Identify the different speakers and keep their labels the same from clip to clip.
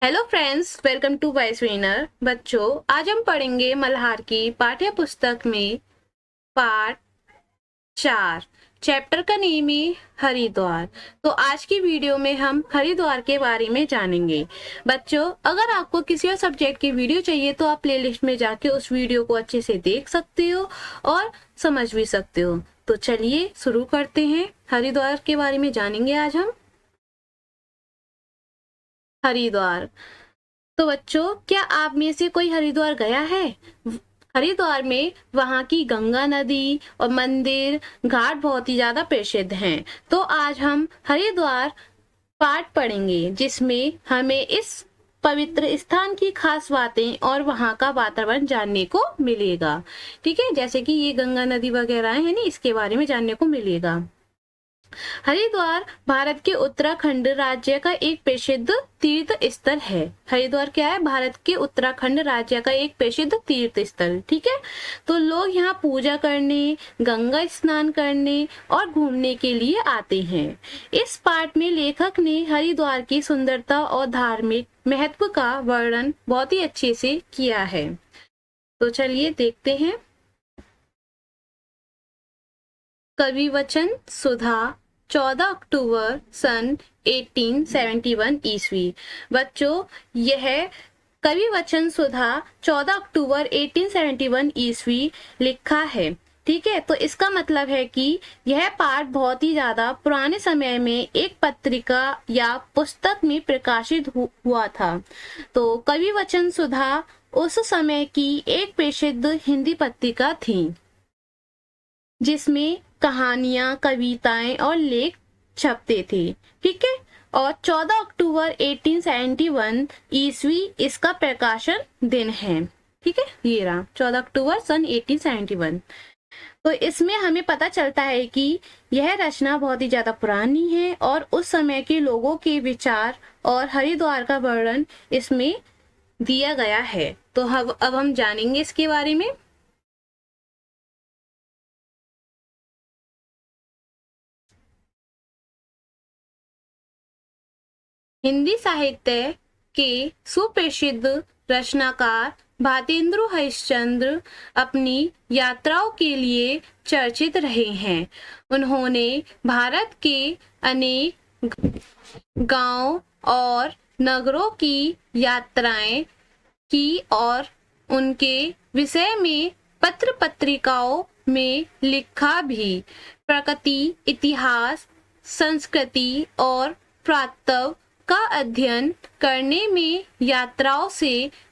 Speaker 1: Hello friends, welcome to voice winner. बच्चों, आज हम पढ़ेंगे मल्हार की पाठ्य पुस्तक में पाठ 4। चैप्टर का नेम है हरिद्वार। तो आज की वीडियो में हम हरिद्वार के बारे में जानेंगे। बच्चों, अगर आपको किसी और सब्जेक्ट की वीडियो चाहिए तो आप प्लेलिस्ट में जाके उस वीडियो को अच्छे से देख सकते हो और समझ भी सकते हो। तो चलिए शुरू करते हैं। हरिद्वार के बारे में जानेंगे आज हम। हरिद्वार। तो बच्चों, क्या आप में से कोई हरिद्वार गया है? हरिद्वार में वहाँ की गंगा नदी और मंदिर घाट बहुत ही ज्यादा प्रसिद्ध हैं। तो आज हम हरिद्वार पाठ पढ़ेंगे जिसमें हमें इस पवित्र स्थान की खास बातें और वहाँ का वातावरण जानने को मिलेगा। ठीक है, जैसे कि ये गंगा नदी वगैरह है ना, इसके बारे में जानने को मिलेगा। हरिद्वार भारत के उत्तराखंड राज्य का एक प्रसिद्ध तीर्थ स्थल है। हरिद्वार क्या है? भारत के उत्तराखंड राज्य का एक प्रसिद्ध तीर्थ स्थल। ठीक है, तो लोग यहाँ पूजा करने, गंगा स्नान करने और घूमने के लिए आते हैं। इस पाठ में लेखक ने हरिद्वार की सुंदरता और धार्मिक महत्व का वर्णन बहुत ही अच्छे से किया है। तो चलिए देखते हैं। कवि वचन सुधा, 14 अक्टूबर सन 1871 ईस्वी। बच्चों, यह कवि वचन सुधा 14 अक्टूबर 1871 ईस्वी लिखा है। ठीक है, तो इसका मतलब है कि यह पाठ बहुत ही ज्यादा पुराने समय में एक पत्रिका या पुस्तक में प्रकाशित हुआ था। तो कवि वचन सुधा उस समय की एक प्रसिद्ध हिंदी पत्रिका थी जिसमें कहानियां, कविताएं और लेख छपते थे। ठीक है, और 14 अक्टूबर 1871 ईस्वी इसका प्रकाशन दिन है। ठीक है, ये रहा 14 अक्टूबर सन 1871। तो इसमें हमें पता चलता है कि यह रचना बहुत ही ज्यादा पुरानी है और उस समय के लोगों के विचार और हरिद्वार का वर्णन इसमें दिया गया है। तो अब हम जानेंगे इसके बारे में। हिंदी साहित्य के सुप्रसिद्ध रचनाकार भारतेंदु हरिश्चंद्र अपनी यात्राओं के लिए चर्चित रहे हैं। उन्होंने भारत के अनेक गांव और नगरों की यात्राएं की और उनके विषय में पत्र पत्रिकाओं में लिखा भी। प्रकृति, इतिहास, संस्कृति और पुरातत्व का अध्ययन करने में यात्राओं से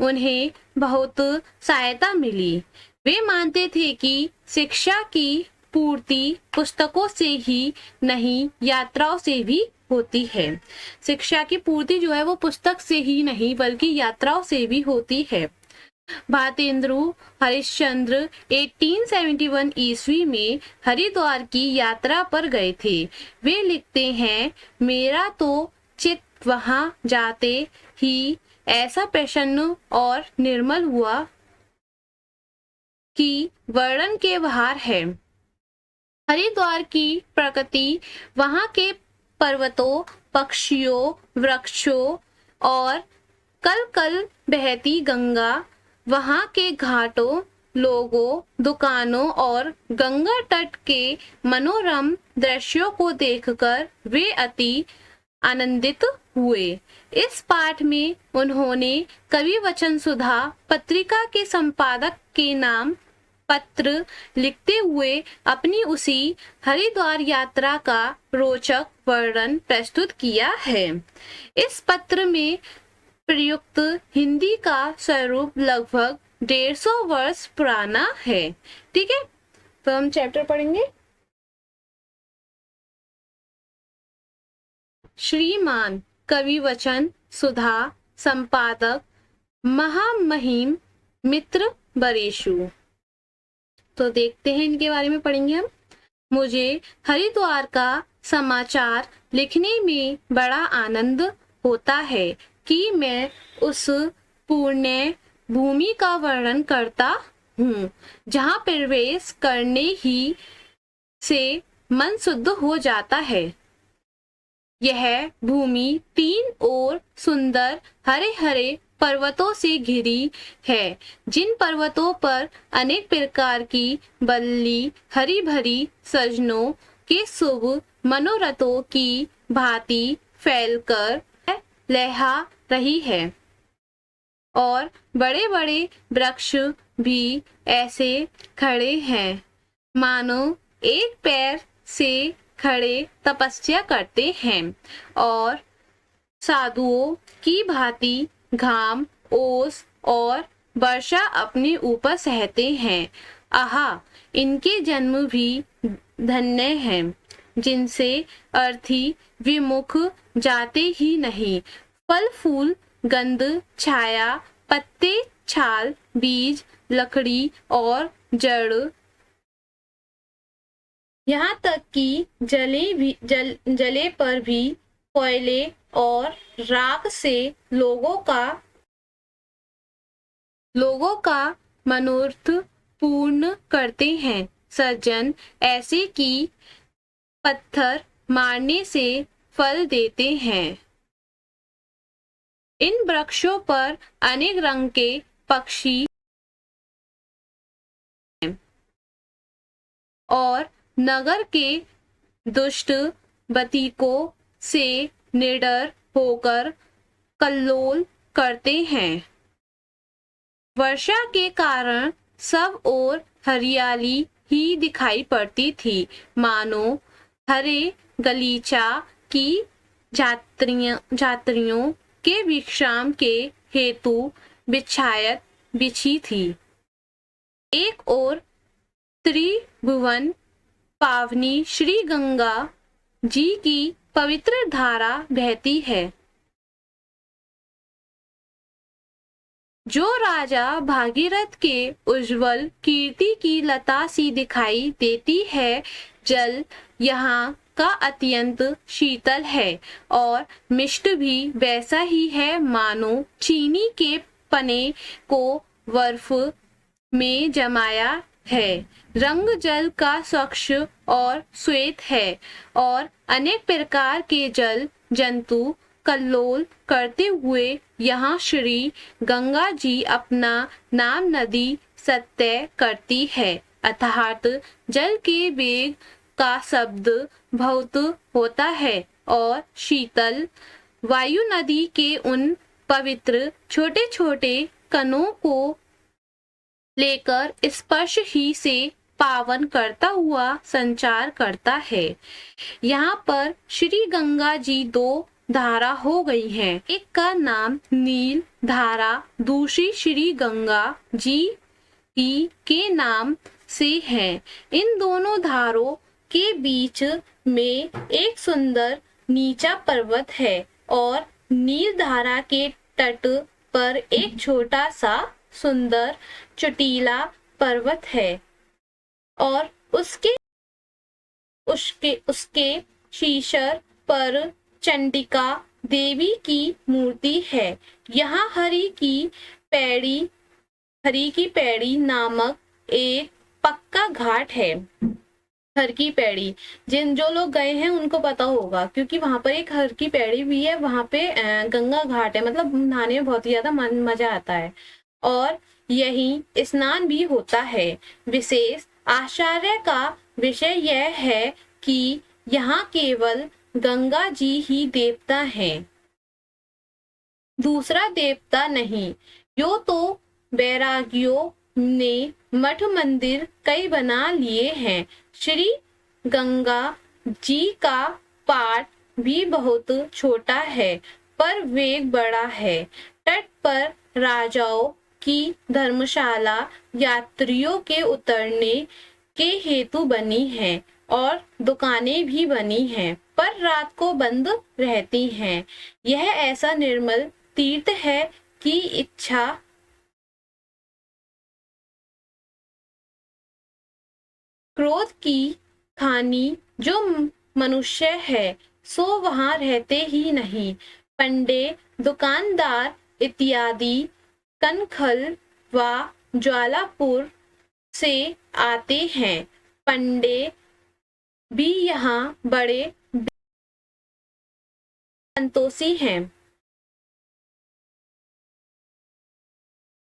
Speaker 1: उन्हें बहुत सहायता मिली। वे मानते थे कि शिक्षा की पूर्ति पुस्तकों से ही नहीं, यात्राओं से भी होती है। शिक्षा की पूर्ति जो है वो पुस्तक से ही नहीं बल्कि यात्राओं से भी होती है। भारतेंदु हरिश्चंद्र 1871 ईस्वी में हरिद्वार की यात्रा पर गए थे। वे लिखते हैं, मेरा तो चित्त वहां जाते ही ऐसा प्रसन्न और निर्मल हुआ कि वर्णन के बाहर है। हरिद्वार की प्रकृति, वहां के पर्वतों, पक्षियों, वृक्षों और कल कल बहती गंगा, वहां के घाटों, लोगों, दुकानों और गंगा तट के मनोरम दृश्यों को देखकर वे अति आनंदित हुए। इस पाठ में उन्होंने कवि वचन सुधा पत्रिका के संपादक के नाम पत्र लिखते हुए अपनी उसी हरिद्वार यात्रा का रोचक वर्णन प्रस्तुत किया है। इस पत्र में प्रयुक्त हिंदी का स्वरूप लगभग 150 वर्ष पुराना है। ठीक है, तो हम चैप्टर पढ़ेंगे। श्रीमान कवि वचन सुधा, संपादक महामहिम मित्र बरेशु। तो देखते हैं इनके बारे में, पढ़ेंगे हम। मुझे हरिद्वार का समाचार लिखने में बड़ा आनंद होता है कि मैं उस पुण्य भूमि का वर्णन करता हूँ जहाँ प्रवेश करने ही से मन शुद्ध हो जाता है। यह भूमि तीन ओर सुंदर हरे हरे पर्वतों से घिरी है, जिन पर्वतों पर अनेक प्रकार की बल्ली हरी भरी सजनों के शुभ मनोरथों की भांति फैलकर लहरा रही है। और बड़े बड़े वृक्ष भी ऐसे खड़े हैं मानो एक पैर से खड़े तपस्या करते हैं और साधुओं की भांति घाम ओस और वर्षा अपने ऊपर सहते हैं। आहा, इनके जन्म भी धन्य हैं, जिनसे अर्थी विमुख जाते ही नहीं। फल फूल गंध छाया पत्ते छाल बीज लकड़ी और जड़, यहाँ तक कि जले पर भी कोयले और राख से लोगों का मनोरथ पूर्ण करते हैं। सज्जन ऐसे कि पत्थर मारने से फल देते हैं। इन वृक्षों पर अनेक रंग के पक्षी और नगर के दुष्ट बतीकों से निडर होकर कल्लोल करते हैं। वर्षा के कारण सब ओर हरियाली ही दिखाई पड़ती थी, मानो हरे गलीचा की जात्रियों के विश्राम के हेतु बिछायत बिछी थी। एक ओर त्रिभुवन पावनी श्री गंगा जी की पवित्र धारा बहती है, जो राजा भागीरथ के उज्जवल कीर्ति की लता सी दिखाई देती है। जल यहाँ का अत्यंत शीतल है और मिष्ट भी वैसा ही है मानो चीनी के पने को बर्फ में जमाया है। रंग जल का स्वच्छ और श्वेत है और अनेक प्रकार के जल जंतु कल्लोल करते हुए यहाँ श्री गंगा जी अपना नाम नदी सत्य करती है। अर्थात जल के वेग का शब्द बहुत होता है और शीतल वायु नदी के उन पवित्र छोटे छोटे कणों को लेकर स्पर्श ही से पावन करता हुआ संचार करता है। यहाँ पर श्री गंगा जी दो धारा हो गई हैं। एक का नाम नील धारा, दूसरी श्री गंगा जी ही के नाम से है। इन दोनों धारों के बीच में एक सुंदर नीचा पर्वत है और नील धारा के तट पर एक छोटा सा सुंदर चोटीला पर्वत है और उसके शीर्ष पर चंडिका देवी की मूर्ति है। यहाँ हरी की पैड़ी नामक एक पक्का घाट है। हर की पैड़ी जो लोग गए हैं उनको पता होगा, क्योंकि वहां पर एक हर की पैड़ी भी है। वहां पे गंगा घाट है, मतलब नहाने में बहुत ही ज्यादा मजा आता है और यही स्नान भी होता है। विशेष आश्चर्य का विषय यह है कि यहाँ केवल गंगा जी ही देवता हैं, दूसरा देवता नहीं। यो तो बैरागियों ने मठ मंदिर कई बना लिए हैं। श्री गंगा जी का पाट भी बहुत छोटा है पर वेग बड़ा है। तट पर राजाओं की धर्मशाला यात्रियों के उतरने के हेतु बनी है और दुकानें भी बनी हैं, पर रात को बंद रहती हैं। यह ऐसा निर्मल तीर्थ है कि इच्छा क्रोध की खानी जो मनुष्य है सो वहां रहते ही नहीं। पंडे दुकानदार इत्यादि कनखल व ज्वालापुर से आते हैं। पंडे भी यहाँ बड़े संतोषी हैं।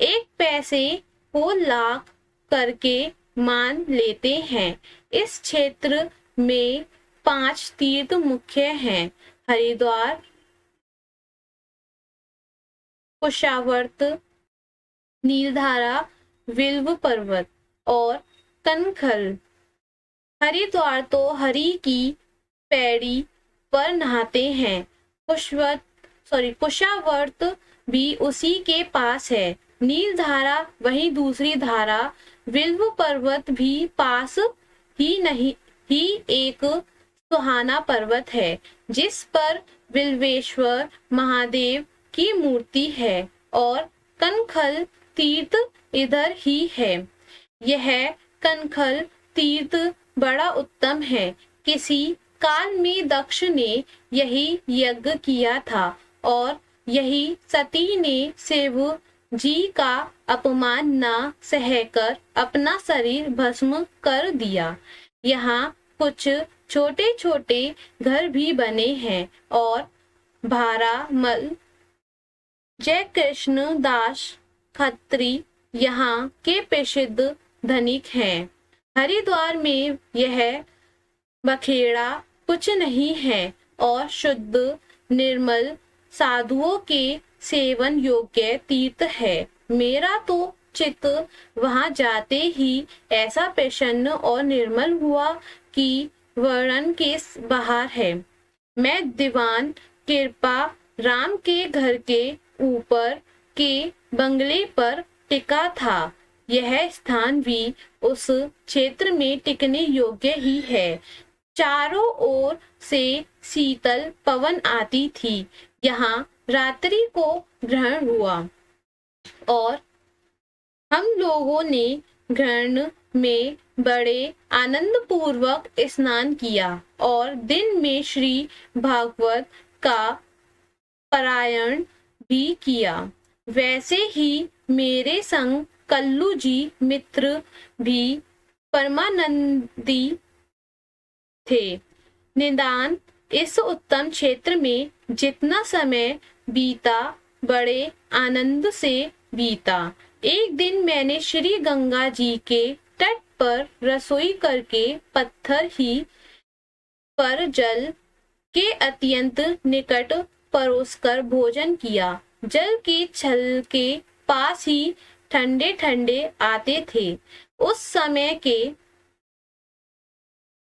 Speaker 1: एक पैसे को लाख करके मान लेते हैं। इस क्षेत्र में 5 तीर्थ मुख्य हैं: हरिद्वार, कुशावर्त, नीलधारा, विल्व पर्वत और कनखल। हरिद्वार तो हरि की पैड़ी पर नहाते हैं। कुशावर्त भी उसी के पास है। नीलधारा वही दूसरी धारा। विल्व पर्वत भी पास ही एक सुहाना पर्वत है, जिस पर विल्वेश्वर महादेव की मूर्ति है, और कनखल तीर्थ इधर ही है। यह कनखल तीर्थ बड़ा उत्तम है। किसी काल में दक्ष ने यही यज्ञ किया था और यही सती ने शिव जी का अपमान न सहकर अपना शरीर भस्म कर दिया। यहाँ कुछ छोटे छोटे घर भी बने हैं और भारामल जय कृष्ण दास खत्री यहाँ के प्रसिद्ध धनिक हैं। हरिद्वार में यह बखेड़ा कुछ नहीं है और शुद्ध निर्मल साधुओं के सेवन योग्य तीर्थ है। मेरा तो चित्त वहां जाते ही ऐसा प्रसन्न और निर्मल हुआ कि वर्णन के बाहर है। मैं दीवान कृपा राम के घर के ऊपर के बंगले पर टिका था। यह स्थान भी उस क्षेत्र में टिकने योग्य ही है। चारों ओर से शीतल पवन आती थी। यहाँ रात्रि को ग्रहण हुआ और हम लोगों ने ग्रहण में बड़े आनंद पूर्वक स्नान किया और दिन में श्री भागवत का पारायण भी किया। वैसे ही मेरे संग कल्लू जी मित्र भी परमानंदी थे। निदान इस उत्तम क्षेत्र में जितना समय बीता बड़े आनंद से बीता। एक दिन मैंने श्री गंगा जी के तट पर रसोई करके पत्थर ही पर जल के अत्यंत निकट परोसकर भोजन किया। जल के छल के पास ही ठंडे ठंडे आते थे। उस समय के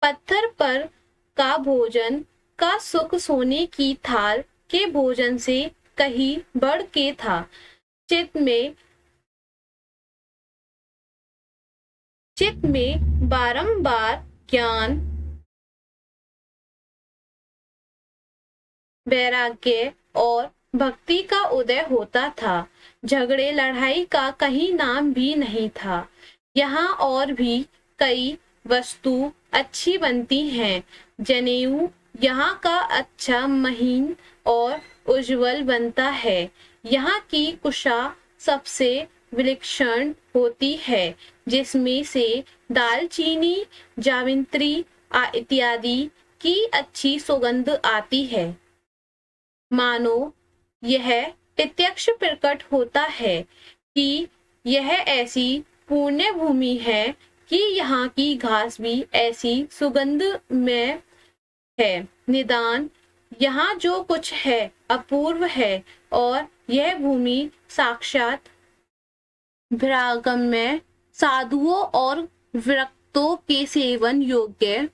Speaker 1: पत्थर पर का भोजन का सुख सोने की थाल के भोजन से कहीं बढ़ के था। चित्त में बारंबार ज्ञान, वैराग्य और भक्ति का उदय होता था। झगड़े लड़ाई का कहीं नाम भी नहीं था। यहाँ और भी कई वस्तु अच्छी बनती हैं। जनेऊ यहाँ का अच्छा महीन और उज्जवल बनता है। यहाँ की कुशा सबसे विलक्षण होती है, जिसमें से दालचीनी, जावित्री इत्यादि की अच्छी सुगंध आती है। मानो यह प्रत्यक्ष प्रकट होता है कि यह ऐसी पुण्य भूमि है कि यहाँ की घास भी ऐसी सुगंध में है। निदान यहाँ जो कुछ है अपूर्व है और यह भूमि साक्षात भ्रागम्य साधुओं और विरक्तों के सेवन योग्य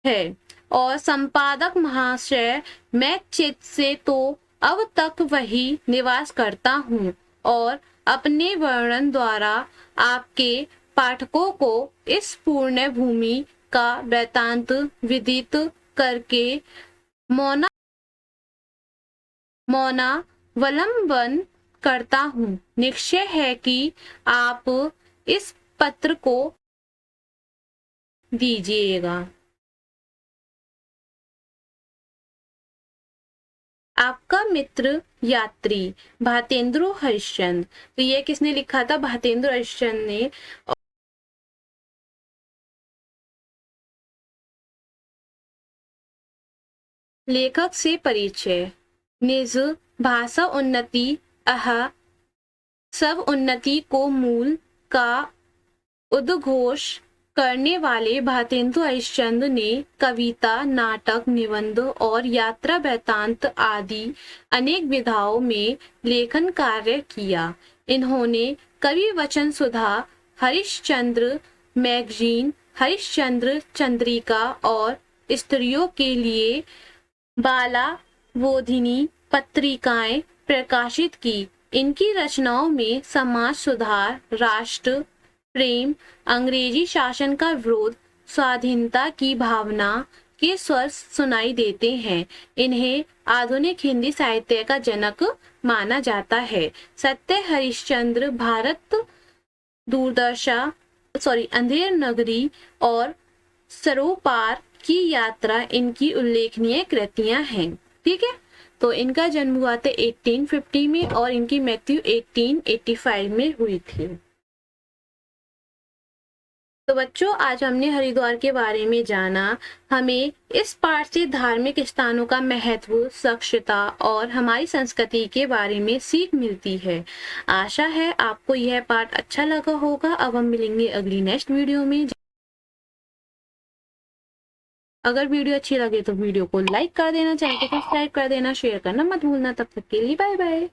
Speaker 1: है। और संपादक महाशय, मैं चित्त से तो अब तक वही निवास करता हूँ और अपने वर्णन द्वारा आपके पाठकों को इस पुण्य भूमि का वृत्तांत विदित करके मौनावलंबन करता हूँ। निश्चय है कि आप इस पत्र को दीजिएगा। आपका मित्र यात्री भातेंद्र हरिश्चंद्र। तो ये किसने लिखा था? भातेंद्र हरिश्चंद्र ने। लेखक से परिचय। निज भाषा उन्नति अह सब उन्नति को मूल का उद्घोष करने वाले भारतेंदु हरिश्चंद्र ने कविता, नाटक, निबंध और यात्रा वृत्तांत आदि अनेक विधाओं में लेखन कार्य किया। इन्होंने कवि वचन सुधा, हरिश्चंद्र मैगजीन, हरिश्चंद्र चंद्रिका और स्त्रियों के लिए बाला बोधिनी पत्रिकाएं प्रकाशित की। इनकी रचनाओं में समाज सुधार, राष्ट्र प्रेम, अंग्रेजी शासन का विरोध, स्वाधीनता की भावना के स्वर सुनाई देते हैं। इन्हें आधुनिक हिंदी साहित्य का जनक माना जाता है। सत्य हरिश्चंद्र, भारत दूरदर्शा अंधेर नगरी और सरोपार की यात्रा इनकी उल्लेखनीय कृतियां हैं। ठीक है, तो इनका जन्म हुआ था 1850 में और इनकी मृत्यु 1885 में हुई थी। तो बच्चों, आज हमने हरिद्वार के बारे में जाना। हमें इस पाठ से धार्मिक स्थानों का महत्व, स्वच्छता और हमारी संस्कृति के बारे में सीख मिलती है। आशा है आपको यह पाठ अच्छा लगा होगा। अब हम मिलेंगे अगली नेक्स्ट वीडियो में। अगर वीडियो अच्छी लगे तो वीडियो को लाइक कर देना, चैनल को सब्सक्राइब कर देना, शेयर करना मत भूलना। तब तक के लिए बाय बाय।